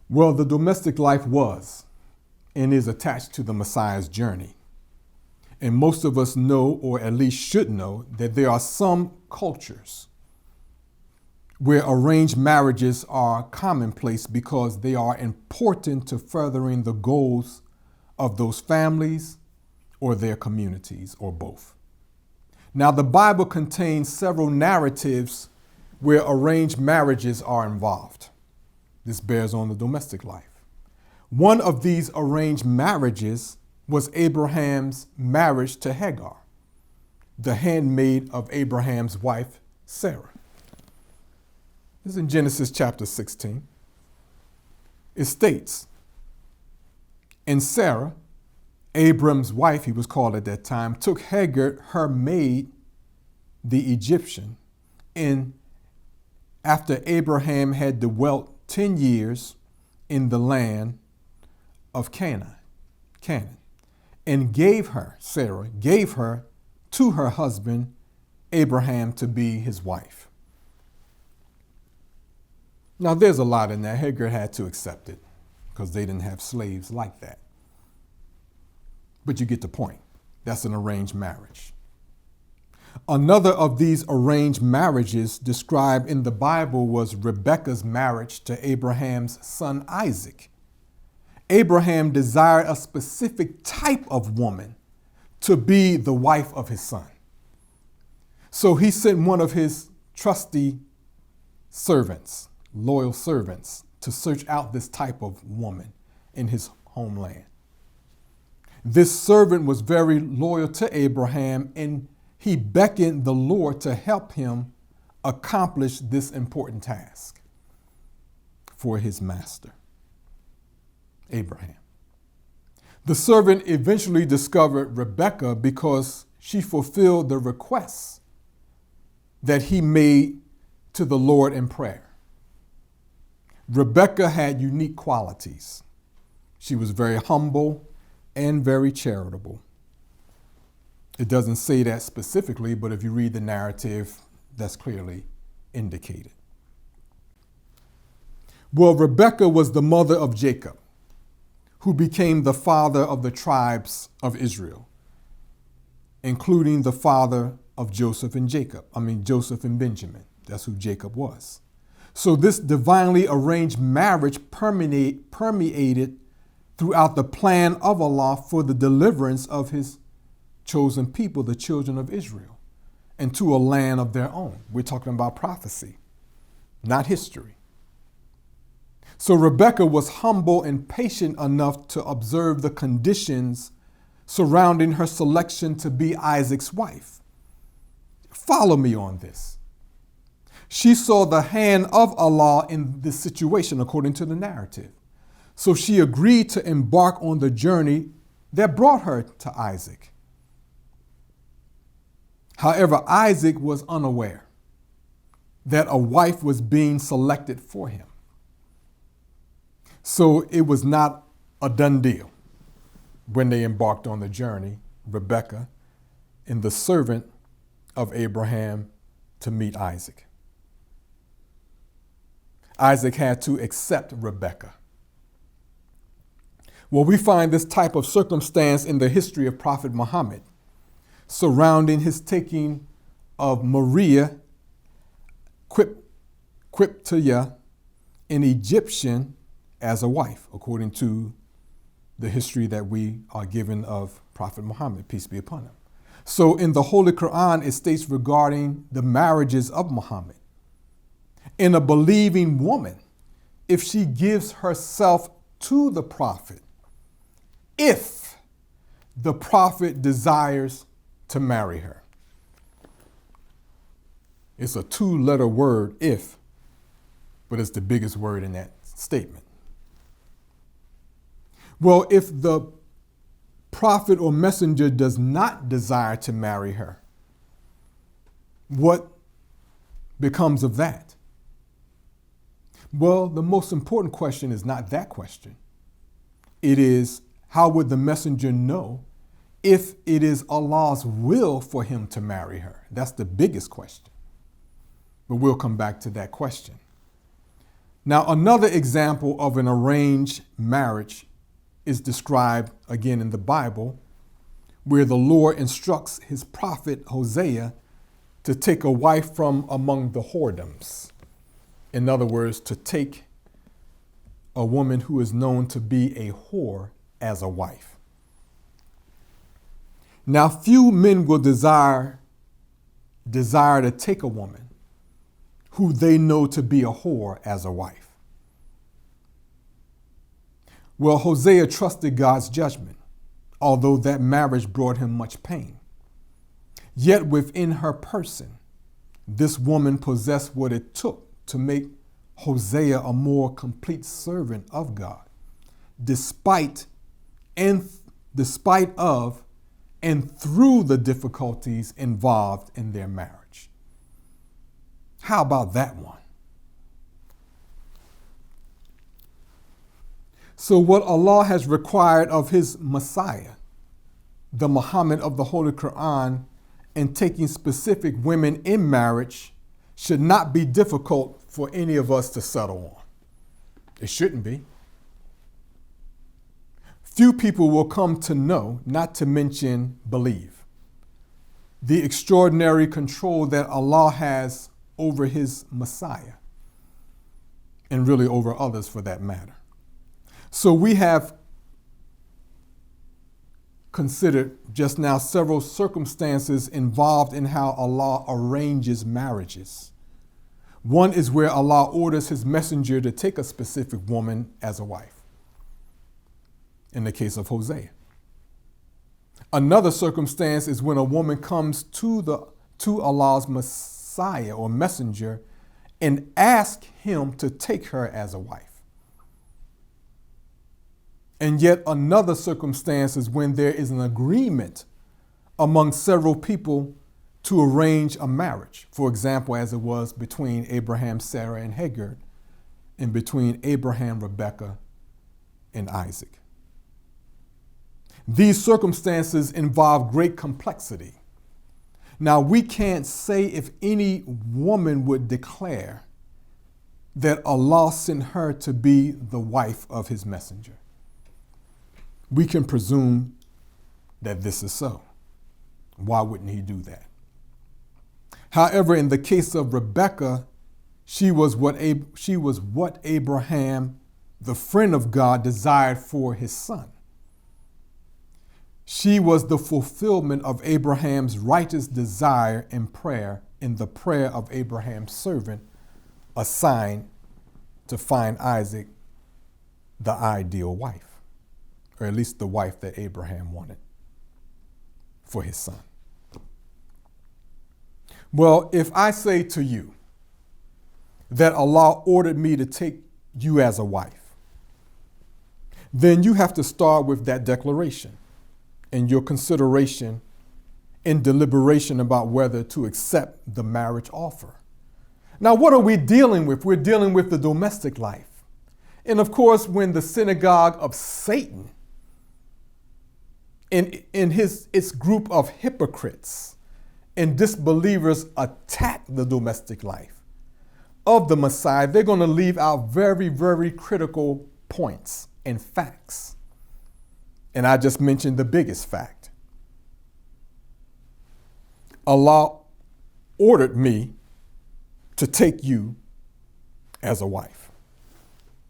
Well, the domestic life was and is attached to the Messiah's journey. And most of us know, or at least should know, that there are some cultures where arranged marriages are commonplace because they are important to furthering the goals of those families or their communities, or both. Now, the Bible contains several narratives where arranged marriages are involved. This bears on the domestic life. One of these arranged marriages was Abraham's marriage to Hagar, the handmaid of Abraham's wife, Sarah. This is in Genesis chapter 16. It states, "And Sarah, Abram's wife, he was called at that time, took Hagar, her maid, the Egyptian, and after Abraham had dwelt 10 years in the land of Canaan, and gave her, Sarah, gave her to her husband Abraham to be his wife." Now, there's a lot in that. Hagar had to accept it because they didn't have slaves like that. But you get the point. That's an arranged marriage. Another of these arranged marriages described in the Bible was Rebekah's marriage to Abraham's son Isaac. Abraham desired a specific type of woman to be the wife of his son. So he sent one of his trusty servants, loyal servants, to search out this type of woman in his homeland. This servant was very loyal to Abraham, and he beckoned the Lord to help him accomplish this important task for his master, Abraham. The servant eventually discovered Rebekah because she fulfilled the requests that he made to the Lord in prayer. Rebekah had unique qualities. She was very humble and very charitable. It doesn't say that specifically, but if you read the narrative, that's clearly indicated. Well, Rebekah was the mother of Jacob, who became the father of the tribes of Israel, including the father of Joseph and Benjamin. That's who Jacob was. So this divinely arranged marriage permeated throughout the plan of Allah for the deliverance of his chosen people, the children of Israel, and to a land of their own. We're talking about prophecy, not history. So Rebekah was humble and patient enough to observe the conditions surrounding her selection to be Isaac's wife. Follow me on this. She saw the hand of Allah in this situation, according to the narrative. So she agreed to embark on the journey that brought her to Isaac. However, Isaac was unaware that a wife was being selected for him. So it was not a done deal when they embarked on the journey, Rebekah and the servant of Abraham, to meet Isaac. Isaac had to accept Rebekah. Well, we find this type of circumstance in the history of Prophet Muhammad, surrounding his taking of Maria Qibtiyya, an Egyptian, as a wife, according to the history that we are given of Prophet Muhammad, peace be upon him. So in the Holy Quran, it states regarding the marriages of Muhammad, in a believing woman, if she gives herself to the prophet, if the prophet desires to marry her. It's a 2-letter word, if, but it's the biggest word in that statement. Well, if the prophet or messenger does not desire to marry her, what becomes of that? Well, the most important question is not that question. It is, how would the messenger know if it is Allah's will for him to marry her? That's the biggest question. But we'll come back to that question. Now, another example of an arranged marriage is described again in the Bible, where the Lord instructs his prophet Hosea to take a wife from among the whoredoms. In other words, to take a woman who is known to be a whore as a wife. Now, few men will desire to take a woman who they know to be a whore as a wife. Well, Hosea trusted God's judgment, although that marriage brought him much pain. Yet within her person, this woman possessed what it took to make Hosea a more complete servant of God, despite of and through the difficulties involved in their marriage. How about that one? So what Allah has required of his Messiah, the Muhammad of the Holy Quran, in taking specific women in marriage should not be difficult for any of us to settle on. It shouldn't be. Few people will come to know, not to mention believe, the extraordinary control that Allah has over his Messiah, and really over others for that matter. So we have considered just now several circumstances involved in how Allah arranges marriages. One is where Allah orders his messenger to take a specific woman as a wife, in the case of Hosea. Another circumstance is when a woman comes to Allah's Messiah or messenger and asks him to take her as a wife. And yet another circumstance is when there is an agreement among several people to arrange a marriage. For example, as it was between Abraham, Sarah, and Hagar, and between Abraham, Rebekah, and Isaac. These circumstances involve great complexity. Now, we can't say if any woman would declare that Allah sent her to be the wife of his messenger. We can presume that this is so. Why wouldn't he do that? However, in the case of Rebekah, she was what Abraham, the friend of God, desired for his son. She was the fulfillment of Abraham's righteous desire and prayer in the prayer of Abraham's servant, assigned to find Isaac the ideal wife, or at least the wife that Abraham wanted for his son. Well, if I say to you that Allah ordered me to take you as a wife, then you have to start with that declaration and your consideration and deliberation about whether to accept the marriage offer. Now, what are we dealing with? We're dealing with the domestic life. And of course, when the synagogue of Satan and its group of hypocrites and disbelievers attack the domestic life of the Messiah, they're going to leave out very, very critical points and facts. And I just mentioned the biggest fact. Allah ordered me to take you as a wife.